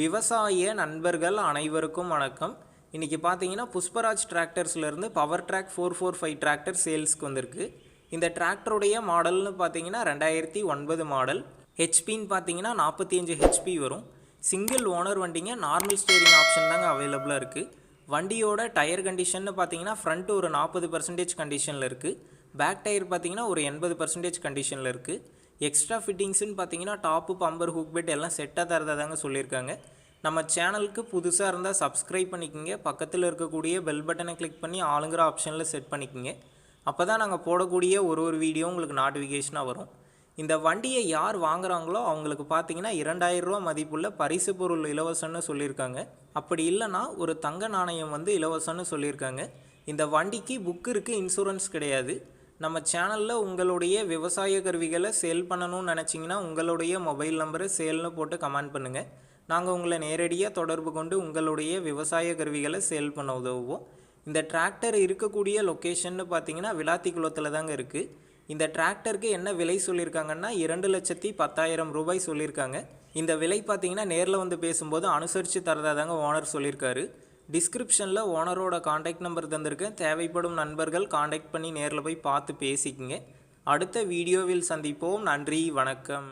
விவசாய நண்பர்கள் அனைவருக்கும் வணக்கம். இன்றைக்கி பார்த்தீங்கன்னா புஷ்பராஜ் டிராக்டர்ஸ்லேருந்து Powertrac 445 டிராக்டர் சேல்ஸ்க்கு வந்திருக்கு. இந்த டிராக்டருடைய மாடல்னு பார்த்தீங்கன்னா 2009 மாடல். ஹெச்பின்னு பார்த்தீங்கன்னா 45 ஹெச்பி வரும். சிங்கிள் ஓனர் வண்டிங்க. நார்மல் ஸ்டேரிங் ஆப்ஷன் தாங்க அவைலபிளாக இருக்குது. வண்டியோட டயர் கண்டிஷன்னு பார்த்தீங்கன்னா ஃப்ரண்ட் ஒரு 40% கண்டிஷனில் இருக்குது. பேக் டயர் பார்த்தீங்கன்னா ஒரு 80% கண்டிஷனில் இருக்குது. எக்ஸ்ட்ரா ஃபிட்டிங்ஸ்னு பார்த்தீங்கன்னா டாப்பு, பம்பர், ஹூக் பெட் எல்லாம் செட்டாக தரதாங்க சொல்லியிருக்காங்க. நம்ம சேனலுக்கு புதுசாக இருந்தால் சப்ஸ்கிரைப் பண்ணிக்கோங்க. பக்கத்தில் இருக்கக்கூடிய பெல் பட்டனை கிளிக் பண்ணி ஆளுங்கிற ஆப்ஷனில் செட் பண்ணிக்கோங்க. அப்போ தான் நாங்கள் போடக்கூடிய ஒரு வீடியோ உங்களுக்கு நோட்டிஃபிகேஷனாக வரும். இந்த வண்டியை யார் வாங்குகிறாங்களோ அவங்களுக்கு பார்த்தீங்கன்னா 2000 ரூபா மதிப்புள்ள பரிசு பொருள் இலவசம்னு சொல்லியிருக்காங்க. அப்படி இல்லைனா ஒரு தங்க நாணயம் இலவசம்னு சொல்லியிருக்காங்க. இந்த வண்டிக்கு புக் இருக்குது, இன்சூரன்ஸ் கிடையாது. நம்ம சேனலில் உங்களுடைய விவசாய கருவிகளை சேல் பண்ணணும்னு நினச்சிங்கன்னா உங்களுடைய மொபைல் நம்பரை சேல்னு போட்டு கமெண்ட் பண்ணுங்கள். நாங்கள் உங்களை நேரடியாக தொடர்பு கொண்டு உங்களுடைய விவசாய கருவிகளை சேல் பண்ண உதவுவோம். இந்த டிராக்டர் இருக்கக்கூடிய லொக்கேஷன்னு பார்த்தீங்கன்னா விளாத்திக்குளத்தில் தாங்க இருக்குது. இந்த டிராக்டருக்கு என்ன விலை சொல்லியிருக்காங்கன்னா 2,10,000 ரூபாய் சொல்லியிருக்காங்க. இந்த விலை பார்த்தீங்கன்னா நேரில் வந்து பேசும்போது அனுசரித்து தரதா தாங்க ஓனர் சொல்லியிருக்காரு. டிஸ்கிரிப்ஷனில் ஓனரோட காண்டாக்ட் நம்பர் தந்திருக்கேன். தேவைப்படும் நண்பர்கள் காண்டாக்ட் பண்ணி நேரில் போய் பார்த்து பேசிக்கங்க. அடுத்த வீடியோவில் சந்திப்போம். நன்றி, வணக்கம்.